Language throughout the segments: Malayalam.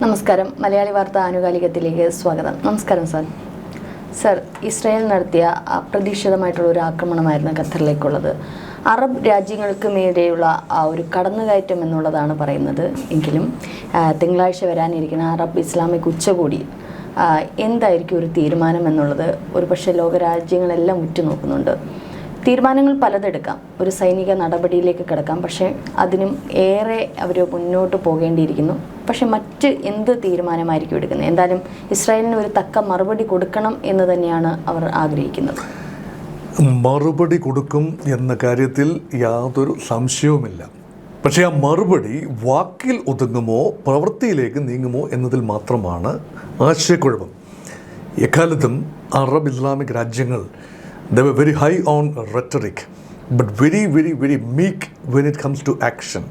നമസ്കാരം. മലയാളി വാർത്ത ആനുകാലികത്തിലേക്ക് സ്വാഗതം. നമസ്കാരം സാർ. സർ, ഇസ്രായേൽ നടത്തിയ അപ്രതീക്ഷിതമായിട്ടുള്ള ഒരു ആക്രമണമായിരുന്നു ഖത്തറിലേക്കുള്ളത്. അറബ് രാജ്യങ്ങൾക്ക് മേലെയുള്ള ആ ഒരു കടന്നുകയറ്റം എന്നുള്ളതാണ് പറയുന്നത്. എങ്കിലും തിങ്കളാഴ്ച വരാനിരിക്കുന്ന അറബ് ഇസ്ലാമിക് ഉച്ചകോടി എന്തായിരിക്കും ഒരു തീരുമാനം എന്നുള്ളത് ഒരുപക്ഷെ ലോകരാജ്യങ്ങളെല്ലാം ഉറ്റുനോക്കുന്നുണ്ട്. തീരുമാനങ്ങൾ പലതെടുക്കാം, ഒരു സൈനിക നടപടിയിലേക്ക് കിടക്കാം, പക്ഷേ അതിനും ഏറെ അവർ മുന്നോട്ട് പോകേണ്ടിയിരിക്കുന്നു. പക്ഷെ മറ്റ് എന്ത് തീരുമാനമായിരിക്കും എടുക്കുന്നത്? എന്തായാലും ഇസ്രായേലിന് ഒരു തക്ക മറുപടി കൊടുക്കണം എന്ന് തന്നെയാണ് അവർ ആഗ്രഹിക്കുന്നത്. മറുപടി കൊടുക്കും എന്ന കാര്യത്തിൽ യാതൊരു സംശയവുമില്ല. പക്ഷേ ആ മറുപടി വാക്കിൽ ഒതുങ്ങുമോ പ്രവൃത്തിയിലേക്ക് നീങ്ങുമോ എന്നതിൽ മാത്രമാണ് ആശയക്കുഴപ്പം. എക്കാലത്തും അറബ് ഇസ്ലാമിക് രാജ്യങ്ങൾ they were very high on rhetoric but very meek when it comes to action.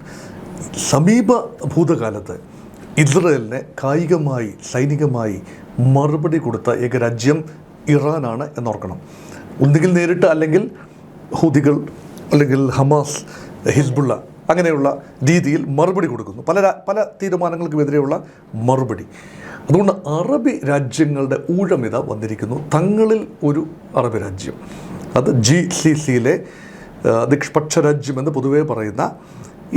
സമീപ ഭൂതകാലത്ത് ഇസ്രായേലിനെ കായികമായി സൈനികമായി മറുപടി കൊടുത്ത ഏക രാജ്യം ഇറാനാണ് എന്നോർക്കണം. ഒന്നുകിൽ നേരിട്ട്, അല്ലെങ്കിൽ ഹൂതികൾ, അല്ലെങ്കിൽ ഹമാസ്, ഹിസ്ബുള്ള, അങ്ങനെയുള്ള രീതിയിൽ മറുപടി കൊടുക്കുന്നു, പല തീരുമാനങ്ങൾക്കുമെതിരെയുള്ള മറുപടി. അതുകൊണ്ട് അറബി രാജ്യങ്ങളുടെ ഊഴമിത വന്നിരിക്കുന്നു. തങ്ങളിൽ ഒരു അറബി രാജ്യം, അത് GCCയിലെ നിഷ്പക്ഷ രാജ്യമെന്ന് പൊതുവേ പറയുന്ന,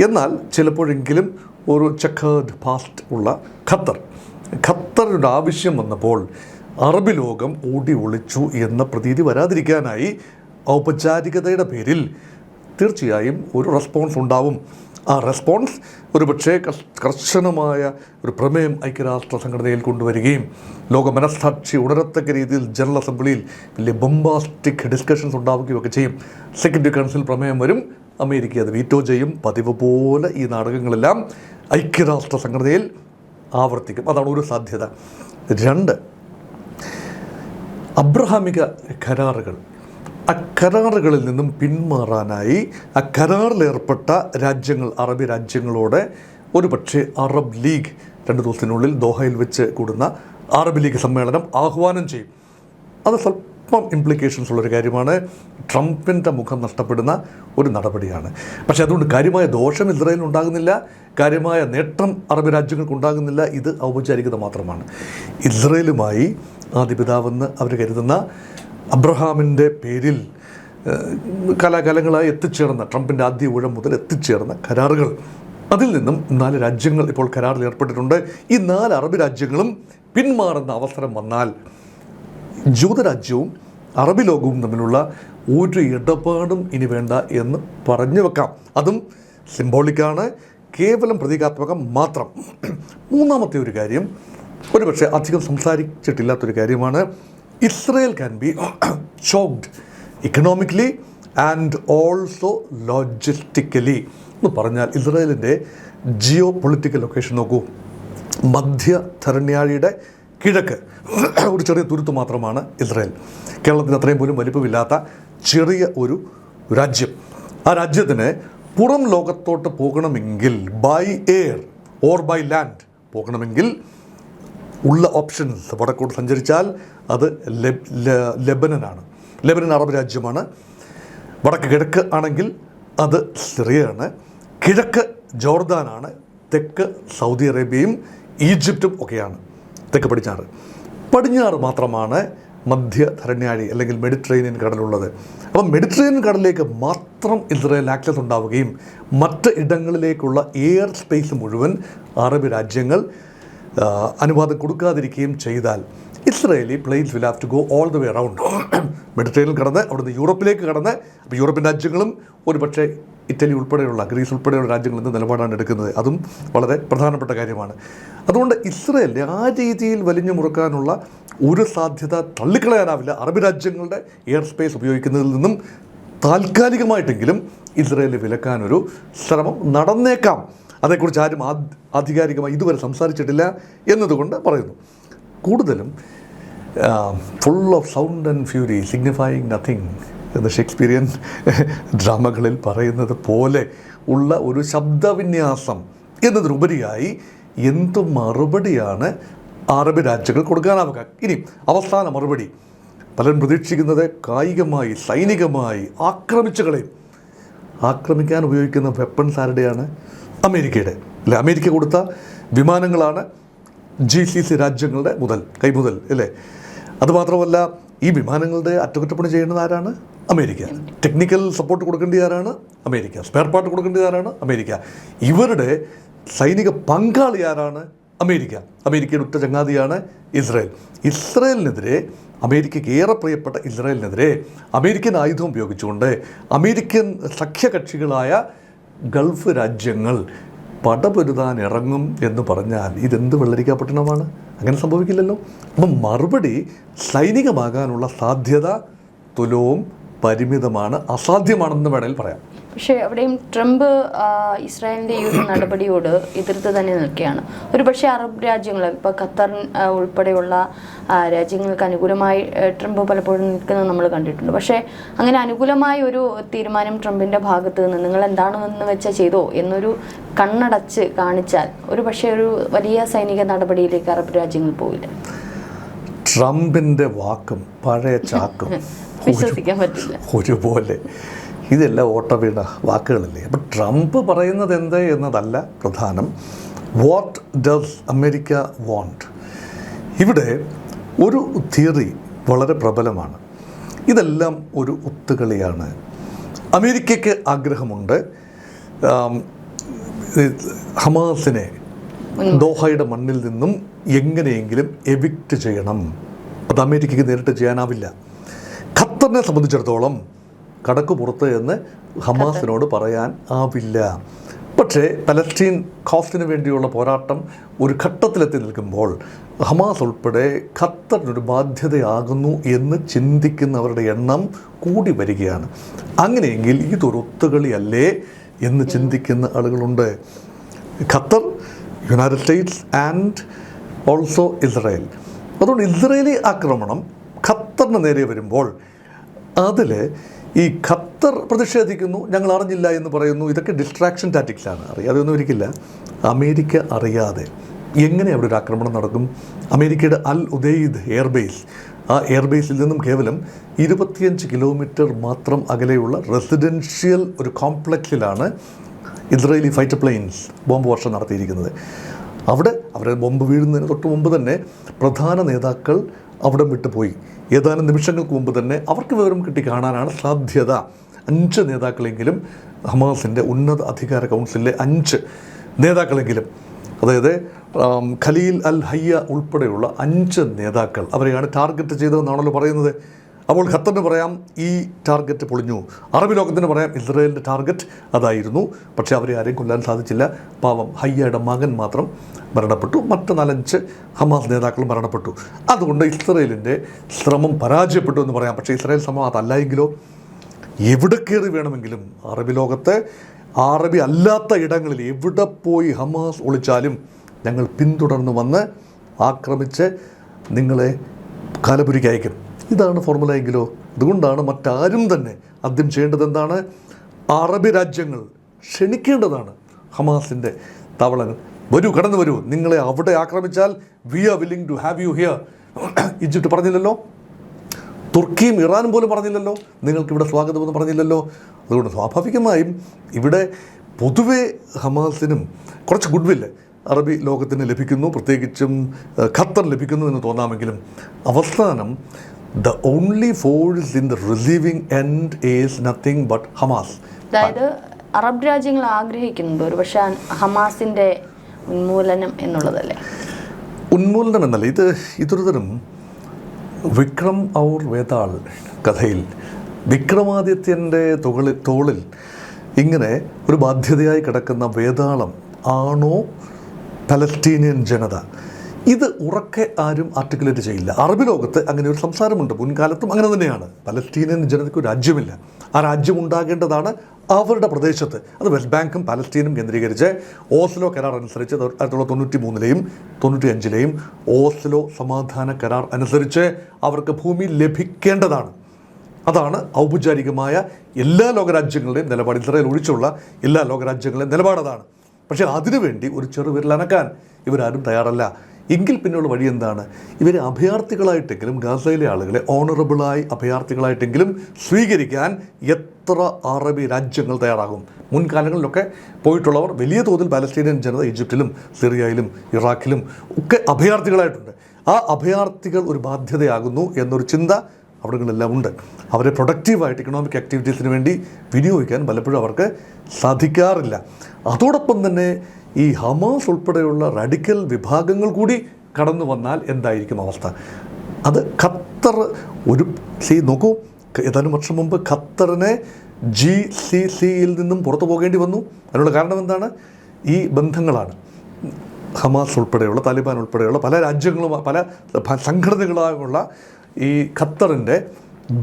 എന്നാൽ ചിലപ്പോഴെങ്കിലും ഒരു ചെക്കേർഡ് പാസ്റ്റ് ഉള്ള ഖത്തറിനൊരു ആവശ്യം വന്നപ്പോൾ അറബി ലോകം ഓടി ഒളിച്ചു എന്ന പ്രതീതി വരാതിരിക്കാനായി ഔപചാരികതയുടെ പേരിൽ തീർച്ചയായും ഒരു റെസ്പോൺസ് ഉണ്ടാവും. ആ റെസ്പോൺസ് ഒരുപക്ഷേ കർശനമായ ഒരു പ്രമേയം ഐക്യരാഷ്ട്ര സംഘടനയിൽ കൊണ്ടുവരികയും ലോക മനസ്സാക്ഷി ഉണരത്തക്ക രീതിയിൽ ജനറൽ അസംബ്ലിയിൽ വലിയ ബൊംബാസ്റ്റിക് ഡിസ്കഷൻസ് ഉണ്ടാവുകയൊക്കെ ചെയ്യും. സെക്യൂരിറ്റി കൗൺസിൽ പ്രമേയം വരും, അമേരിക്ക അത് വീറ്റോ ചെയ്യും. പതിവ് പോലെ ഈ നാടകങ്ങളെല്ലാം ഐക്യരാഷ്ട്ര സംഘടനയിൽ ആവർത്തിക്കും. അതാണ് ഒരു സാധ്യത. 2, അബ്രഹാമിക കരാറുകൾ, കരാറുകളിൽ നിന്നും പിന്മാറാനായി കരാറിലേർപ്പെട്ട രാജ്യങ്ങൾ, അറബി രാജ്യങ്ങളോട് ഒരുപക്ഷെ അറബ് ലീഗ് 2 ദിവസത്തിനുള്ളിൽ ദോഹയിൽ വെച്ച് കൂടുന്ന അറബ് ലീഗ് സമ്മേളനം ആഹ്വാനം ചെയ്യും. അത് സ്വല്പം ഇംപ്ലിക്കേഷൻസ് ഉള്ളൊരു കാര്യമാണ്. ട്രംപിൻ്റെ മുഖം നഷ്ടപ്പെടുന്ന ഒരു നടപടിയാണ്. പക്ഷേ അതുകൊണ്ട് കാര്യമായ ദോഷം ഇസ്രായേലിന് ഉണ്ടാകുന്നില്ല, കാര്യമായ നേട്ടം അറബ് രാജ്യങ്ങൾക്ക് ഉണ്ടാകുന്നില്ല. ഇത് ഔപചാരികത മാത്രമാണ്. ഇസ്രായേലുമായി ആദിപിതാവെന്ന് അവർ കരുതുന്ന അബ്രഹാമിൻ്റെ പേരിൽ കാലാകാലങ്ങളായി എത്തിച്ചേർന്ന, ട്രംപിൻ്റെ ആദ്യ ഊഴം മുതൽ എത്തിച്ചേർന്ന കരാറുകൾ, അതിൽ നിന്നും 4 രാജ്യങ്ങൾ ഇപ്പോൾ കരാറിൽ ഏർപ്പെട്ടിട്ടുണ്ട്. ഈ 4 അറബ് രാജ്യങ്ങളും പിന്മാറുന്ന അവസരം വന്നാൽ ജൂതരാജ്യവും അറബി ലോകവും തമ്മിലുള്ള ഒരു ഇടപാടും ഇനി വേണ്ട എന്ന് പറഞ്ഞു വെക്കാം. അതും സിംബോളിക്കാണ്, കേവലം പ്രതീകാത്മകം മാത്രം. 3ാമത്തെ ഒരു കാര്യം, ഒരുപക്ഷെ അധികം സംസാരിച്ചിട്ടില്ലാത്തൊരു കാര്യമാണ്. Israel can be choked economically and also logistically. എന്ന് പറഞ്ഞാൽ ഇസ്രായേലിൻ്റെ ജിയോ പൊളിറ്റിക്കൽ ലൊക്കേഷൻ നോക്കൂ. മധ്യധരണ്യാഴിയുടെ കിഴക്ക് ഒരു ചെറിയ തുരുത്ത് മാത്രമാണ് ഇസ്രായേൽ. കേരളത്തിന് അത്രയും പോലും വലിപ്പമില്ലാത്ത ചെറിയ ഒരു രാജ്യം. ആ രാജ്യത്തിന് പുറം ലോകത്തോട്ട് പോകണമെങ്കിൽ by air or by land പോകണമെങ്കിൽ ഉള്ള ഓപ്ഷൻസ്, വടക്കോട്ട് സഞ്ചരിച്ചാൽ അത് ലെബനനാണ്. ലെബനൻ അറബ് രാജ്യമാണ്. വടക്ക് കിഴക്ക് ആണെങ്കിൽ അത് സിറിയയാണ്. കിഴക്ക് ജോർദാനാണ്. തെക്ക് സൗദി അറേബ്യയും ഈജിപ്തും ഒക്കെയാണ്. തെക്ക് പടിഞ്ഞാറ് മാത്രമാണ് മധ്യധരണ്യാഴി അല്ലെങ്കിൽ മെഡിറ്ററേനിയൻ കടലുള്ളത്. അപ്പം മെഡിറ്ററേനിയൻ കടലിലേക്ക് മാത്രം ഇസ്രായേൽ ആക്സസ് ഉണ്ടാവുകയും മറ്റ് ഇടങ്ങളിലേക്കുള്ള എയർ സ്പേസ് മുഴുവൻ അറബ് രാജ്യങ്ങൾ അനുവാദം കൊടുക്കാതിരിക്കുകയും ചെയ്താൽ Israeli planes will have to go all the way around. Mediterranean കടന്ന് അവിടുന്ന് യൂറോപ്പിലേക്ക് കടന്ന്, അപ്പോൾ യൂറോപ്യൻ രാജ്യങ്ങളും ഒരുപക്ഷെ ഇറ്റലി ഉൾപ്പെടെയുള്ള, ഗ്രീസ് ഉൾപ്പെടെയുള്ള രാജ്യങ്ങളിൽ നിന്ന് നിലപാടാണ് എടുക്കുന്നത്. അതും വളരെ പ്രധാനപ്പെട്ട കാര്യമാണ്. അതുകൊണ്ട് ഇസ്രായേലിനെ ആ രീതിയിൽ വലിഞ്ഞു മുറുക്കാനുള്ള ഒരു സാധ്യത തള്ളിക്കളയാനാവില്ല. അറബ് രാജ്യങ്ങളുടെ എയർ സ്പേസ് ഉപയോഗിക്കുന്നതിൽ നിന്നും താൽക്കാലികമായിട്ടെങ്കിലും ഇസ്രായേലിനെ വിലക്കാനൊരു ശ്രമം നടന്നേക്കാം. അതേക്കുറിച്ച് ആരും ആധികാരികമായി ഇതുവരെ സംസാരിച്ചിട്ടില്ല എന്നതുകൊണ്ട് പറയുന്നു. കൂടുതലും full of sound and Fury signifying nothing എന്ന് ഷേക്സ്പിയറിയൻ ഡ്രാമകളിൽ പറയുന്നത് പോലെ ഉള്ള ഒരു ശബ്ദവിന്യാസം എന്നതിനുപരിയായി എന്ത് മറുപടിയാണ് അറബ് രാജ്യങ്ങൾ കൊടുക്കാനാവുക? ഇനി അവസാന മറുപടി പലരും പ്രതീക്ഷിക്കുന്നത് കായികമായി സൈനികമായി ആക്രമിച്ചു കളയും. ആക്രമിക്കാൻ ഉപയോഗിക്കുന്ന വെപ്പൺസ് ആരുടെയാണ്? അമേരിക്കയുടെ. അല്ലെ, അമേരിക്ക കൊടുത്ത വിമാനങ്ങളാണ് GCC രാജ്യങ്ങളുടെ കൈമുതൽ അല്ലേ? അതുമാത്രമല്ല, ഈ വിമാനങ്ങളുടെ അറ്റകുറ്റപ്പണി ചെയ്യുന്നത് ആരാണ്? അമേരിക്ക. ടെക്നിക്കൽ സപ്പോർട്ട് കൊടുക്കേണ്ടത് ആരാണ്? അമേരിക്ക. സ്പെയർ പാർട്ട് കൊടുക്കേണ്ടത് ആരാണ്? അമേരിക്ക. ഇവരുടെ സൈനിക പങ്കാളി ആരാണ്? അമേരിക്ക. അമേരിക്കയുടെ ഉറ്റ ചങ്ങാതിയാണ് ഇസ്രായേൽ. ഇസ്രായേലിനെതിരെ, അമേരിക്കയ്ക്ക് ഏറെ പ്രിയപ്പെട്ട ഇസ്രായേലിനെതിരെ അമേരിക്കൻ ആയുധം ഉപയോഗിച്ചുകൊണ്ട് അമേരിക്കൻ സഖ്യകക്ഷികളായ ഗൾഫ് രാജ്യങ്ങൾ പടപൊരുതാൻ ഇറങ്ങും എന്ന് പറഞ്ഞാൽ ഇതെന്ത് വെള്ളരിക്കാപട്ടണമാണ്? അങ്ങനെ സംഭവിക്കില്ലല്ലോ. അപ്പം മറുപടി സൈനികമാകാനുള്ള സാധ്യത തുലവും പരിമിതമാണ്, അസാധ്യമാണെന്ന് വേണമെങ്കിൽ പറയാം. പക്ഷേ അവിടെയും ട്രംപ് ഇസ്രായേലിൻ്റെ ഈ ഒരു നടപടിയോട് എതിർത്ത് തന്നെ നിൽക്കുകയാണ്. ഒരു പക്ഷേ അറബ് രാജ്യങ്ങൾ, ഇപ്പോൾ ഖത്തർ ഉൾപ്പെടെയുള്ള രാജ്യങ്ങൾക്ക് അനുകൂലമായി ട്രംപ് പലപ്പോഴും നിൽക്കുന്നത് നമ്മൾ കണ്ടിട്ടുണ്ട്. പക്ഷേ അങ്ങനെ അനുകൂലമായ ഒരു തീരുമാനം ട്രംപിൻ്റെ ഭാഗത്ത് നിന്ന് നിങ്ങൾ എന്താണെന്ന് വെച്ചാൽ ചെയ്തോ എന്നൊരു കണ്ണടച്ച് കാണിച്ചാൽ ഒരു പക്ഷേ ഒരു വലിയ സൈനിക നടപടിയിലേക്ക് അറബ് രാജ്യങ്ങൾ പോവില്ല. ട്രംപിൻ്റെ വാക്കും പഴയ ചാക്കും വിശ്വസിക്കാൻ പറ്റില്ല ഒരുപോലെ. ഇതെല്ലാം ഓട്ട വീണ വാക്കുകളല്ലേ. അപ്പം ട്രംപ് പറയുന്നത് എന്ത് എന്നതല്ല പ്രധാനം. What does America want? ഇവിടെ ഒരു തിയറി വളരെ പ്രബലമാണ്. ഇതെല്ലാം ഒരു ഒത്തുകളിയാണ്. അമേരിക്കയ്ക്ക് ആഗ്രഹമുണ്ട് ഹമാസിനെ ദോഹയുടെ മണ്ണിൽ നിന്നും എങ്ങനെയെങ്കിലും എവിക്റ്റ് ചെയ്യണം. അത് അമേരിക്കയ്ക്ക് നേരിട്ട് ചെയ്യാനാവില്ല. ഖത്തറിനെ സംബന്ധിച്ചിടത്തോളം കടക്ക് പുറത്ത് എന്ന് ഹമാസിനോട് പറയാൻ ആവില്ല. പക്ഷേ പലസ്തീൻ കോസ്റ്റിന് വേണ്ടിയുള്ള പോരാട്ടം ഒരു ഘട്ടത്തിലെത്തി നിൽക്കുമ്പോൾ ഹമാസ് ഉൾപ്പെടെ ഖത്തറിനൊരു ബാധ്യതയാകുന്നു എന്ന് ചിന്തിക്കുന്നവരുടെ എണ്ണം കൂടി വരികയാണ്. അങ്ങനെയെങ്കിൽ ഇതൊരു ഒത്തുകളിയല്ലേ എന്ന് ചിന്തിക്കുന്ന ആളുകളുണ്ട്. Qatar, United States and also Israel. അതുകൊണ്ട് ഇസ്രായേലി ആക്രമണം ഖത്തറിന് നേരെ വരുമ്പോൾ അതിൽ ഈ ഖത്തർ പ്രതിഷേധിക്കുന്നു, ഞങ്ങൾ അറിഞ്ഞില്ല എന്ന് പറയുന്നു. ഇതൊക്കെ ഡിസ്ട്രാക്ഷൻ ടാറ്റിക്സാണ്. അറിയാതെയൊന്നും ഒരിക്കില്ല. അമേരിക്ക അറിയാതെ എങ്ങനെ അവിടെ ഒരു ആക്രമണം നടക്കും? അമേരിക്കയുടെ അൽ ഉദൈദ് എയർബേസ്, ആ എയർബേസിൽ നിന്നും കേവലം 25 കിലോമീറ്റർ മാത്രം അകലെയുള്ള റെസിഡൻഷ്യൽ ഒരു കോംപ്ലക്സിലാണ് ഇസ്രായേലി ഫൈറ്റർ പ്ലെയിൻസ് ബോംബ് വർഷം നടത്തിയിരിക്കുന്നത്. അവിടെ അവരെ ബോംബ് വീഴുന്നതിന് തൊട്ട് മുമ്പ് തന്നെ പ്രധാന നേതാക്കൾ അവിടെ വിട്ടുപോയി. ഏതാനും നിമിഷങ്ങൾക്ക് മുമ്പ് തന്നെ അവർക്ക് വിവരം കിട്ടി കാണാനാണ് സാധ്യത. 5 നേതാക്കളെങ്കിലും ഹമാസിൻ്റെ ഉന്നത അധികാര കൗൺസിലിലെ 5 നേതാക്കളെങ്കിലും, അതായത് ഖലീൽ അൽ ഹയ്യ ഉൾപ്പെടെയുള്ള 5 നേതാക്കൾ, അവരെയാണ് ടാർഗറ്റ് ചെയ്തതെന്നാണല്ലോ പറയുന്നത്. അപ്പോൾ ഖത്തറിന് പറയാം ഈ ടാർഗറ്റ് പൊളിഞ്ഞു, അറബ് ലോകത്തിന് പറയാം ഇസ്രായേലിൻ്റെ ടാർഗറ്റ് അതായിരുന്നു. പക്ഷേ അവരെ ആരെയും കൊല്ലാൻ സാധിച്ചില്ല. പാവം ഹയ്യയുടെ മകൻ മാത്രം മരണപ്പെട്ടു, മറ്റ് 4-5 ഹമാസ് നേതാക്കളും മരണപ്പെട്ടു. അതുകൊണ്ട് ഇസ്രായേലിൻ്റെ ശ്രമം പരാജയപ്പെട്ടു എന്ന് പറയാം. പക്ഷേ ഇസ്രായേൽ ശ്രമം അതല്ല എങ്കിലോ എവിടെ കയറി വേണമെങ്കിലും അറബ് ലോകത്ത്, അറബി അല്ലാത്ത ഇടങ്ങളിൽ എവിടെ പോയി ഹമാസ് ഒളിച്ചാലും ഞങ്ങൾ പിന്തുടർന്ന് വന്ന് ആക്രമിച്ച് നിങ്ങളെ കാലപുരിക്ക് അയക്കും. ഇതാണ് ഫോർമുല എങ്കിലോ. അതുകൊണ്ടാണ് മറ്റാരും തന്നെ ആദ്യം ചെയ്യേണ്ടത് എന്താണ്? അറബ് രാജ്യങ്ങൾ ക്ഷണിക്കേണ്ടതാണ് ഹമാസിൻ്റെ താവളങ്ങൾ. വരൂ, കടന്നു വരൂ, നിങ്ങളെ അവിടെ ആക്രമിച്ചാൽ we are willing to have you here. Egypt പറഞ്ഞില്ലല്ലോ, തുർക്കിയും ഇറാനും പോലും പറഞ്ഞില്ലല്ലോ, നിങ്ങൾക്കിവിടെ സ്വാഗതമെന്ന് പറഞ്ഞില്ലല്ലോ. അതുകൊണ്ട് സ്വാഭാവികമായും ഇവിടെ പൊതുവെ ഹമാസിനും കുറച്ച് ഗുഡ്വില്ല് അറബി ലോകത്തിന് ലഭിക്കുന്നു, പ്രത്യേകിച്ചും ഖത്തർ ലഭിക്കുന്നു എന്ന് തോന്നാമെങ്കിലും അവസാനം the only force in the receiving end is nothing but Hamas. അതായത് അറബ് രാജ്യങ്ങൾ ആഗ്രഹിക്കുന്നത് ഒരു പക്ഷേ ഹമാസിൻ്റെ ഉന്മൂലനം എന്നുള്ളതല്ലേ? ഉന്മൂലനം എന്നല്ല, ഇതൊരു തരം വിക്രം ഔർ വേതാൾ കഥയിൽ വിക്രമാദിത്യൻ്റെ തോളിൽ ഇങ്ങനെ ഒരു ബാധ്യതയായി കിടക്കുന്ന വേതാളം ആണോ പലസ്തീനിയൻ ജനത? ഇത് ഉറക്കെ ആരും ആർട്ടിക്കുലേറ്റ് ചെയ്യില്ല. അറബ് ലോകത്ത് അങ്ങനെ ഒരു സംസാരമുണ്ട്, മുൻകാലത്തും അങ്ങനെ തന്നെയാണ്. പലസ്തീനിയൻ ജനതയ്ക്ക് ഒരു രാജ്യമില്ല. ആ രാജ്യം ഉണ്ടാകേണ്ടതാണ് അവരുടെ പ്രദേശത്ത്. അത് വെസ്റ്റ് ബാങ്കും പലസ്തീനും കേന്ദ്രീകരിച്ച് ഓസ്ലോ കരാർ അനുസരിച്ച് 1993-ലെയും 95-ലെയും ഓസ്ലോ സമാധാന കരാർ അനുസരിച്ച് അവർക്ക് ഭൂമി ലഭിക്കേണ്ടതാണ്. അതാണ് ഔപചാരികമായ എല്ലാ ലോകരാജ്യങ്ങളുടെയും നിലപാട്. ഇസ്രായേൽ ഒഴിച്ചുള്ള എല്ലാ ലോകരാജ്യങ്ങളുടെയും നിലപാടതാണ്. പക്ഷേ അതിനുവേണ്ടി ഒരു ചെറുവിരൽ അനക്കാൻ ഇവരാരും തയ്യാറല്ല. എങ്കിൽ പിന്നെയുള്ള വഴി എന്താണ്? ഇവരെ അഭയാർത്ഥികളായിട്ടെങ്കിലും ഗാസയിലെ ആളുകളെ ഓണറബിളായി അഭയാർത്ഥികളായിട്ടെങ്കിലും സ്വീകരിക്കാൻ എത്ര അറബി രാജ്യങ്ങൾ തയ്യാറാകും? മുൻകാലങ്ങളിലൊക്കെ പോയിട്ടുള്ളവർ വലിയ തോതിൽ പാലസ്തീനിയൻ ജനത ഈജിപ്തിലും സിറിയയിലും ഇറാഖിലും ഒക്കെ അഭയാർത്ഥികളായിട്ടുണ്ട്. ആ അഭയാർത്ഥികൾ ഒരു ബാധ്യതയാകുന്നു എന്നൊരു ചിന്ത അവിടങ്ങളെല്ലാം ഉണ്ട്. അവരെ പ്രൊഡക്റ്റീവായിട്ട് ഇക്കണോമിക് ആക്ടിവിറ്റീസിന് വേണ്ടി വിനിയോഗിക്കാൻ പലപ്പോഴും അവർക്ക് സാധിക്കാറില്ല. അതോടൊപ്പം തന്നെ ഈ ഹമാസ് ഉൾപ്പെടെയുള്ള റാഡിക്കൽ വിഭാഗങ്ങൾ കൂടി കടന്നു വന്നാൽ എന്തായിരിക്കും അവസ്ഥ? അത് ഖത്തർ നോക്കൂ, ഏതാനും വർഷം മുമ്പ് ഖത്തറിനെ GCCയിൽ നിന്നും പുറത്തു പോകേണ്ടി വന്നു. അതിനുള്ള കാരണം എന്താണ്? ഈ ബന്ധങ്ങളാണ്. ഹമാസ് ഉൾപ്പെടെയുള്ള താലിബാൻ ഉൾപ്പെടെയുള്ള പല രാജ്യങ്ങളും പല സംഘടനകളുമായുള്ള ഈ ഖത്തറിൻ്റെ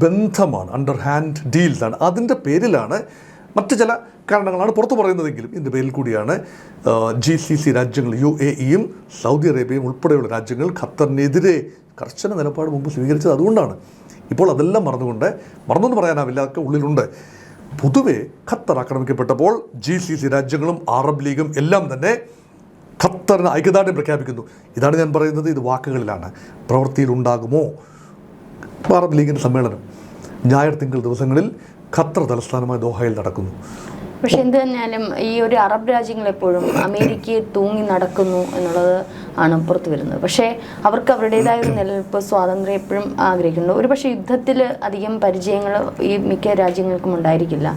ബന്ധമാണ്, അണ്ടർ ഹാൻഡ് ഡീൽസാണ്. അതിൻ്റെ പേരിലാണ്, മറ്റ് ചില കാരണങ്ങളാണ് പുറത്തു പറയുന്നതെങ്കിലും ഇതിൻ്റെ പേരിൽ കൂടിയാണ് GCC രാജ്യങ്ങൾ UAEയും സൗദി അറേബ്യയും ഉൾപ്പെടെയുള്ള രാജ്യങ്ങൾ ഖത്തറിനെതിരെ കർശന നിലപാട് മുമ്പ് സ്വീകരിച്ചത്. അതുകൊണ്ടാണ് ഇപ്പോൾ അതെല്ലാം മറന്നെന്ന് പറയാനാവില്ല, അതൊക്കെ ഉള്ളിലുണ്ട്. പൊതുവെ ഖത്തർ ആക്രമിക്കപ്പെട്ടപ്പോൾ GCC രാജ്യങ്ങളും അറബ് ലീഗും എല്ലാം തന്നെ ഖത്തറിന് ഐക്യദാർഢ്യം പ്രഖ്യാപിക്കുന്നു. ഇതാണ് ഞാൻ പറയുന്നത്, ഇത് വാക്കുകളിലാണ്, പ്രവൃത്തിയിലുണ്ടാകുമോ? അറബ് ലീഗിൻ്റെ സമ്മേളനം ഞായർ തിങ്കൾ ദിവസങ്ങളിൽ ഖത്തർ തലസ്ഥാനമായ ദോഹയിൽ നടക്കുന്നു. പക്ഷെ എന്ത് തന്നെയാലും ഈ ഒരു അറബ് രാജ്യങ്ങൾ എപ്പോഴും അമേരിക്കയെ തൂങ്ങി നടക്കുന്നു എന്നുള്ളത് ആണ് പുറത്തു വരുന്നത്. പക്ഷേ അവർക്ക് അവരുടേതായ ഒരു നിലനിൽപ്പ് സ്വാതന്ത്ര്യം എപ്പോഴും ആഗ്രഹിക്കുന്നു. ഒരു പക്ഷേ യുദ്ധത്തിൽ അധികം പരിചയങ്ങൾ ഈ മിക്ക രാജ്യങ്ങൾക്കും ഉണ്ടായിരിക്കില്ല.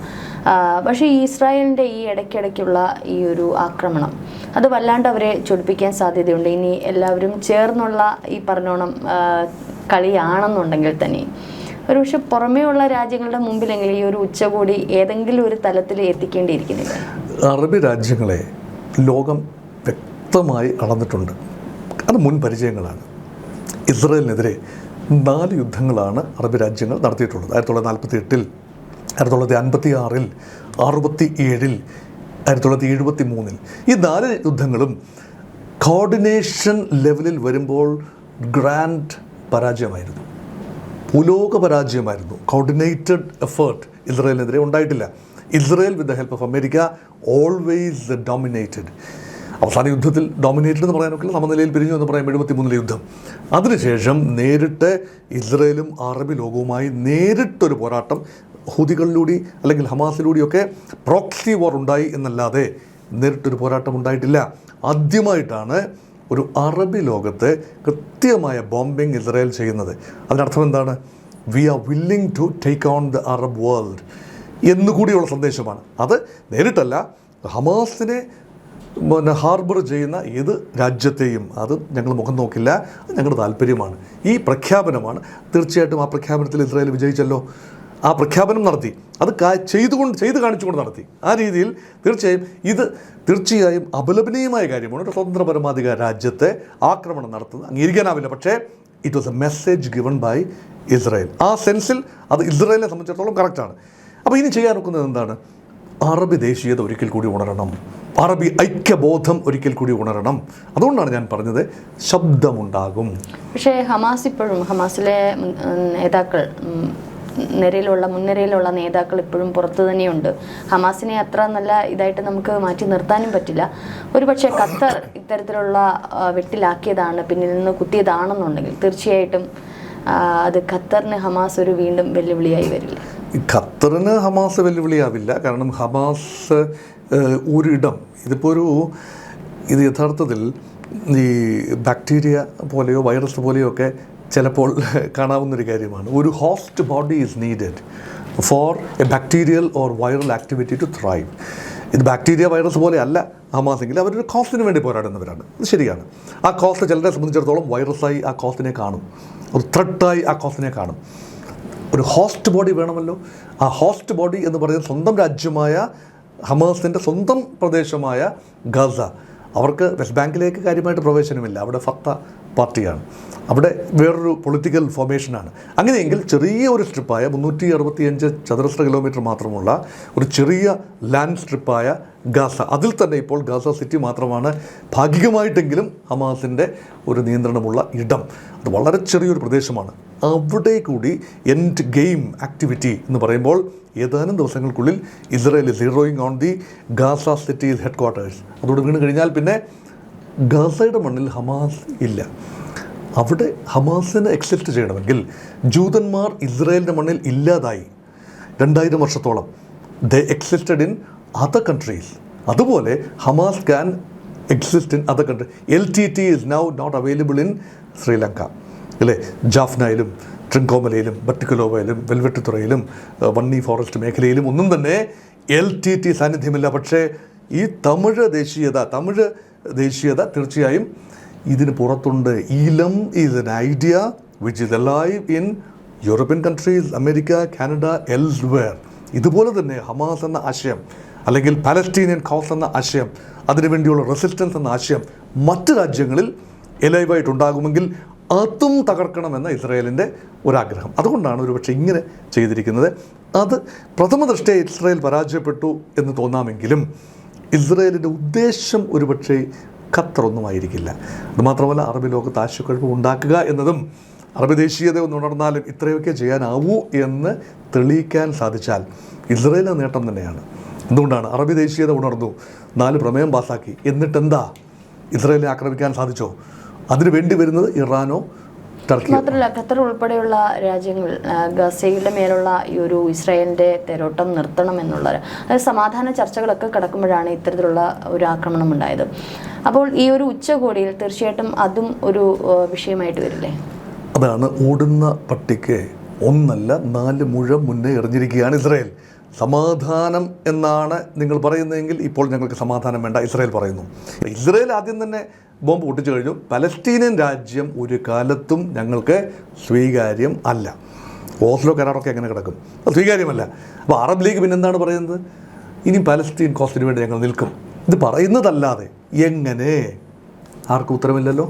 പക്ഷേ ഈ ഇസ്രായേലിൻ്റെ ഈ ഇടയ്ക്കിടയ്ക്കുള്ള ഈ ഒരു ആക്രമണം അത് വല്ലാണ്ട് അവരെ ചൊടിപ്പിക്കാൻ സാധ്യതയുണ്ട്. ഇനി എല്ലാവരും ചേർന്നുള്ള ഈ പറഞ്ഞോണം കളിയാണെന്നുണ്ടെങ്കിൽ തന്നെ ഒരു പക്ഷെ പുറമേ ഉള്ള രാജ്യങ്ങളുടെ മുമ്പിലെങ്കിലും ഈ ഒരു ഉച്ചകോടി ഏതെങ്കിലും ഒരു തലത്തിൽ എത്തിക്കേണ്ടിയിരിക്കുന്നില്ല. അറബി രാജ്യങ്ങളെ ലോകം വ്യക്തമായി അളന്നിട്ടുണ്ട്. അത് മുൻ പരിചയങ്ങളാണ്. ഇസ്രായേലിനെതിരെ 4 യുദ്ധങ്ങളാണ് അറബി രാജ്യങ്ങൾ നടത്തിയിട്ടുള്ളത്. 1948, 1956, 67, 1973. ഈ 4 യുദ്ധങ്ങളും കോർഡിനേഷൻ ലെവലിൽ വരുമ്പോൾ ഗ്രാൻഡ് പരാജയമായിരുന്നു, ഭൂലോക പരാജയമായിരുന്നു. കോർഡിനേറ്റഡ് എഫേർട്ട് ഇസ്രായേലിനെതിരെ ഉണ്ടായിട്ടില്ല. Israel with the help of America always dominated. അവസാന യുദ്ധത്തിൽ ഡോമിനേറ്റഡ് എന്ന് പറയാനൊക്കെ സമനിലയിൽ പിരിഞ്ഞു എന്ന് പറയാം, 73 യുദ്ധം. അതിനുശേഷം നേരിട്ട് ഇസ്രായേലും അറബി ലോകവുമായി നേരിട്ടൊരു പോരാട്ടം ഹൂതികളിലൂടെ അല്ലെങ്കിൽ ഹമാസിലൂടെയൊക്കെ പ്രോക്സി വാർ ഉണ്ടായി എന്നല്ലാതെ നേരിട്ടൊരു പോരാട്ടം ഉണ്ടായിട്ടില്ല. ആദ്യമായിട്ടാണ് ഒരു അറബി ലോകത്ത് കൃത്യമായ ബോംബിംഗ് ഇസ്രായേൽ ചെയ്യുന്നത്. അതിനർത്ഥം എന്താണ്? We are willing to take on the Arab world എന്നുകൂടിയുള്ള സന്ദേശമാണ്. അത് നേരിട്ടല്ല, ഹമാസിനെ ഹാർബർ ചെയ്യുന്ന ഏത് രാജ്യത്തെയും അത് ഞങ്ങൾ മുഖം നോക്കില്ല, അത് ഞങ്ങളുടെ താല്പര്യമാണ്. ഈ പ്രഖ്യാപനമാണ്. തീർച്ചയായിട്ടും ആ പ്രഖ്യാപനത്തിൽ ഇസ്രായേൽ വിജയിച്ചല്ലോ. ആ പ്രഖ്യാപനം നടത്തി, അത് ചെയ്ത് കാണിച്ചുകൊണ്ട് നടത്തി. ആ രീതിയിൽ തീർച്ചയായും അപലപനീയമായ കാര്യമാണ്. ഒരു സ്വതന്ത്ര പരമാധികാര രാജ്യത്തെ ആക്രമണം നടത്തുന്നത് അംഗീകരിക്കാനാവില്ല. പക്ഷേ it was a message given by Israel. ആ സെൻസിൽ അത് ഇസ്രായേലിനെ സംബന്ധിച്ചിടത്തോളം കറക്റ്റാണ്. അപ്പോൾ ഇനി ചെയ്യാൻ നോക്കുന്നത് എന്താണ്? അറബി ദേശീയത ഒരിക്കൽ കൂടി ഉണരണം, അറബി ഐക്യബോധം ഒരിക്കൽ കൂടി ഉണരണം. അതുകൊണ്ടാണ് ഞാൻ പറഞ്ഞത് ശബ്ദമുണ്ടാകും. പക്ഷേ ഹമാസിലെ നേതാക്കൾ മുൻനിരയിലുള്ള നേതാക്കൾ ഇപ്പോഴും പുറത്തു തന്നെയുണ്ട്. ഹമാസിനെ അത്ര നല്ല ഇതായിട്ട് നമുക്ക് മാറ്റി നിർത്താനും പറ്റില്ല. ഒരു പക്ഷേ ഖത്തർ ഇത്തരത്തിലുള്ള വെട്ടിലാക്കിയതാണ്, പിന്നിൽ നിന്ന് കുത്തിയതാണെന്നുണ്ടെങ്കിൽ തീർച്ചയായിട്ടും അത് ഖത്തറിന് ഹമാസ് ഒരു വീണ്ടും വെല്ലുവിളിയായി വരില്ല. ഖത്തറിന് ഹമാസ് വെല്ലുവിളിയാവില്ല. കാരണം ഹമാസ് ഒരിടം ഇത് യഥാർത്ഥത്തിൽ ഈ ബാക്ടീരിയ പോലെയോ വൈറസ് പോലെയോ ഒക്കെ ചിലപ്പോൾ കാണാവുന്നൊരു കാര്യമാണ്. ഒരു host body is needed for a bacterial or viral activity to thrive. ഇത് ബാക്ടീരിയ വൈറസ് പോലെ അല്ല ഹമാസെങ്കിൽ അവരൊരു കോസ്റ്റിന് വേണ്ടി പോരാടുന്നവരാണ്. അത് ശരിയാണ്. ആ കോസ്റ്റ് ചിലരെ സംബന്ധിച്ചിടത്തോളം വൈറസായി ആ കോസ്റ്റിനെ കാണും, ഒരു ത്രെട്ടായി ആ കോസ്റ്റിനെ കാണും. ഒരു ഹോസ്റ്റ് ബോഡി വേണമല്ലോ. ആ ഹോസ്റ്റ് ബോഡി എന്ന് പറയുന്നത് സ്വന്തം രാജ്യമായ ഹമാസിൻ്റെ സ്വന്തം പ്രദേശമായ ഗസ. അവർക്ക് വെസ്റ്റ് ബാങ്കിലേക്ക് കാര്യമായിട്ട് പ്രവേശനമില്ല. അവിടെ ഫത്ത പാർട്ടിയാണ്, അവിടെ വേറൊരു പൊളിറ്റിക്കൽ ഫോർമേഷനാണ്. അങ്ങനെയെങ്കിൽ ചെറിയ ഒരു സ്ട്രിപ്പായ 365 ചതുരശ്ര കിലോമീറ്റർ മാത്രമുള്ള ഒരു ചെറിയ ലാൻഡ് സ്ട്രിപ്പായ ഗാസ, അതിൽ തന്നെ ഇപ്പോൾ ഗാസ സിറ്റി മാത്രമാണ് ഭാഗികമായിട്ടെങ്കിലും ഹമാസിൻ്റെ ഒരു നിയന്ത്രണമുള്ള ഇടം. അത് വളരെ ചെറിയൊരു പ്രദേശമാണ്. അവിടെ കൂടി എൻഡ് ഗെയിം ആക്ടിവിറ്റി എന്ന് പറയുമ്പോൾ ഏതാനും ദിവസങ്ങൾക്കുള്ളിൽ Israel zeroing on the Gaza city headquarters. അതോട് വീണ് കഴിഞ്ഞാൽ പിന്നെ ഗാസയുടെ മണ്ണിൽ ഹമാസ് ഇല്ല. അവിടെ ഹമാസിനെ എക്സിസ്റ്റ് ചെയ്യണമെങ്കിൽ ജൂതന്മാർ ഇസ്രായേലിൻ്റെ മണ്ണിൽ ഇല്ലാതായി 2000 വർഷത്തോളം. They existed in other countries. അതുപോലെ Hamas can exist in other country. LTT is now not available in Sri Lanka, അല്ലേ? ജാഫ്നയിലും ട്രിങ്കോമലയിലും ബട്ടിക്കുലോവയിലും വെൽവെട്ടിത്തുറയിലും വണ്ണി ഫോറസ്റ്റ് മേഖലയിലും ഒന്നും തന്നെ LTT സാന്നിധ്യമില്ല. പക്ഷേ ഈ തമിഴ് ദേശീയത തീർച്ചയായും ഇതിന് പുറത്തുണ്ട്. Eelam is an idea which is alive in European countries, America, Canada, elsewhere. ഇതുപോലെ തന്നെ ഹമാസ് എന്ന ആശയം, അല്ലെങ്കിൽ പാലസ്റ്റീനിയൻ കോസ് എന്ന ആശയം, അതിനുവേണ്ടിയുള്ള റെസിസ്റ്റൻസ് എന്ന ആശയം മറ്റ് രാജ്യങ്ങളിൽ എലൈവായിട്ടുണ്ടാകുമെങ്കിൽ അതും തകർക്കണമെന്ന ഇസ്രായേലിൻ്റെ ഒരാഗ്രഹം. അതുകൊണ്ടാണ് ഒരുപക്ഷെ ഇങ്ങനെ ചെയ്തിരിക്കുന്നത്. അത് പ്രഥമ ദൃഷ്ടിയ ഇസ്രായേൽ പരാജയപ്പെട്ടു എന്ന് തോന്നാമെങ്കിലും ഇസ്രായേലിൻ്റെ ഉദ്ദേശം ഒരുപക്ഷെ ഖത്തറൊന്നുമായിരിക്കില്ല. അതുമാത്രമല്ല, അറബി ലോകത്ത് ആശയക്കുഴപ്പം ഉണ്ടാക്കുക എന്നതും, അറബി ദേശീയത ഒന്ന് ഉണർന്നാലും ഇത്രയൊക്കെ ചെയ്യാനാവൂ എന്ന് തെളിയിക്കാൻ സാധിച്ചാൽ ഇസ്രായേലിൻ്റെ നേട്ടം തന്നെയാണ്. എന്തുകൊണ്ടാണ്? അറബി ദേശീയത ഉണർന്നു, 4 പ്രമേയം പാസ്സാക്കി, എന്നിട്ടെന്താ ഇസ്രായേലിനെ ആക്രമിക്കാൻ സാധിച്ചോ? അതിന് വേണ്ടി വരുന്നത് ഇറാനോ ടർക്കിയോ? മാത്രമല്ല, ഖത്തർ ഉൾപ്പെടെയുള്ള രാജ്യങ്ങൾ ഗസയുടെ മേലുള്ള ഈ ഒരു ഇസ്രായേലിൻ്റെ തെരോട്ടം നിർത്തണം എന്നുള്ള, അതായത് സമാധാന ചർച്ചകളൊക്കെ കിടക്കുമ്പോഴാണ് ഇത്തരത്തിലുള്ള ഒരു ആക്രമണം ഉണ്ടായത്. അപ്പോൾ ഈ ഒരു ഉച്ചകോടിയിൽ തീർച്ചയായിട്ടും അതും ഒരു വിഷയമായിട്ട് വരില്ലേ? അതാണ്, ഓടുന്ന പട്ടിക്ക് 1 അല്ല 4 മുഴം മുന്നേ എറിഞ്ഞിരിക്കുകയാണ് ഇസ്രായേൽ. സമാധാനം എന്നാണ് നിങ്ങൾ പറയുന്നതെങ്കിൽ ഇപ്പോൾ ഞങ്ങൾക്ക് സമാധാനം വേണ്ട, ഇസ്രായേൽ പറയുന്നു. ഇസ്രായേൽ ആദ്യം തന്നെ ബോംബ് പൊട്ടിച്ചു കഴിഞ്ഞു. പലസ്തീനിയൻ രാജ്യം ഒരു കാലത്തും ഞങ്ങൾക്ക് സ്വീകാര്യം അല്ല. ഓസ്ലോ കരാറൊക്കെ എങ്ങനെ കിടക്കും? അത് സ്വീകാര്യമല്ല. അപ്പോൾ അറബ് ലീഗ് പിന്നെന്താണ് പറയുന്നത്? ഇനി പലസ്തീൻ കോസ്റ്റിന് വേണ്ടി ഞങ്ങൾ നിൽക്കും. ഇത് പറയുന്നതല്ലാതെ എങ്ങനെ? ആർക്കും ഉത്തരമില്ലല്ലോ.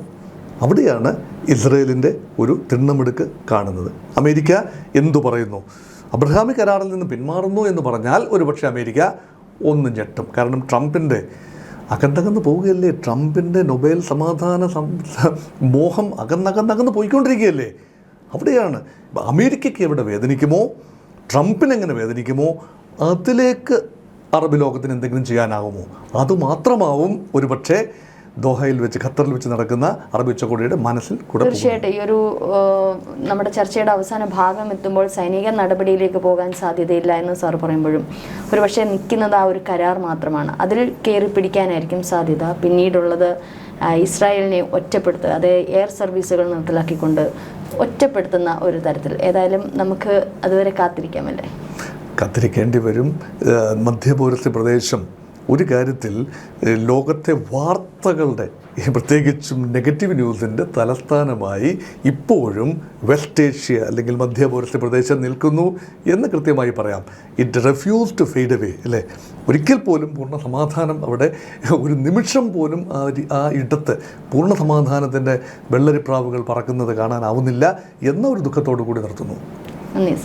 അവിടെയാണ് ഇസ്രായേലിൻ്റെ ഒരു തിണ്ണമെടുക്ക് കാണുന്നത്. അമേരിക്ക എന്തു പറയുന്നു? അബ്രഹാമി കരാറിൽ നിന്ന് പിന്മാറുന്നു എന്ന് പറഞ്ഞാൽ ഒരുപക്ഷെ അമേരിക്ക ഒന്ന് ഞെട്ടും. കാരണം ട്രംപിൻ്റെ അകന്നകന്ന് പോവുകയല്ലേ. ട്രംപിൻ്റെ നൊബേൽ സമാധാന മോഹം അകന്നകന്നകന്ന് പോയിക്കൊണ്ടിരിക്കുകയല്ലേ. അവിടെയാണ് അമേരിക്കയ്ക്ക് എവിടെ വേദനിക്കുമോ, ട്രംപിനെങ്ങനെ വേദനിക്കുമോ, അതിലേക്ക് അറബ് ലോകത്തിന് എന്തെങ്കിലും ചെയ്യാനാകുമോ? അതുമാത്രമാവും ഒരുപക്ഷെ ദോഹയിൽ വെച്ച്, ഖത്തറിൽ വെച്ച് നടക്കുന്ന അറബ് ഉച്ചകോടിയുടെ മനസ്സിൽ കൂടെ. തീർച്ചയായിട്ടും ഈ ഒരു നമ്മുടെ ചർച്ചയുടെ അവസാന ഭാഗം എത്തുമ്പോൾ സൈനിക നടപടിയിലേക്ക് പോകാൻ സാധ്യതയില്ല എന്ന് സാർ പറയുമ്പോഴും ഒരുപക്ഷെ നിൽക്കുന്നത് ആ ഒരു കരാർ മാത്രമാണ്. അതിൽ കയറി പിടിക്കാനായിരിക്കും സാധ്യത. പിന്നീടുള്ളത് ഇസ്രായേലിനെ ഒറ്റപ്പെടുത്തുക, അത് എയർ സർവീസുകൾ നിർത്തലാക്കിക്കൊണ്ട് ഒറ്റപ്പെടുത്തുന്ന ഒരു തരത്തിൽ. ഏതായാലും നമുക്ക് അതുവരെ കാത്തിരിക്കാമല്ലേ? കാത്തിരിക്കേണ്ടി വരും. മധ്യപൗരസ്ത്യ പ്രദേശം ഒരു കാര്യത്തിൽ ലോകത്തെ വാർത്തകളുടെ, പ്രത്യേകിച്ചും നെഗറ്റീവ് ന്യൂസിൻ്റെ തലസ്ഥാനമായി ഇപ്പോഴും വെസ്റ്റ് ഏഷ്യ അല്ലെങ്കിൽ മധ്യപൗരസ്ത്യ പ്രദേശം നിൽക്കുന്നു എന്ന് കൃത്യമായി പറയാം. It refuse to fade away, അല്ലേ? ഒരിക്കൽ പോലും പൂർണ്ണ സമാധാനം അവിടെ, ഒരു നിമിഷം പോലും ആ ഇടത്ത് പൂർണ്ണ സമാധാനത്തിൻ്റെ വെള്ളരിപ്രാവുകൾ പറക്കുന്നത് കാണാനാവുന്നില്ല എന്ന ഒരു ദുഃഖത്തോടു കൂടി നിർത്തുന്നു. നന്ദി.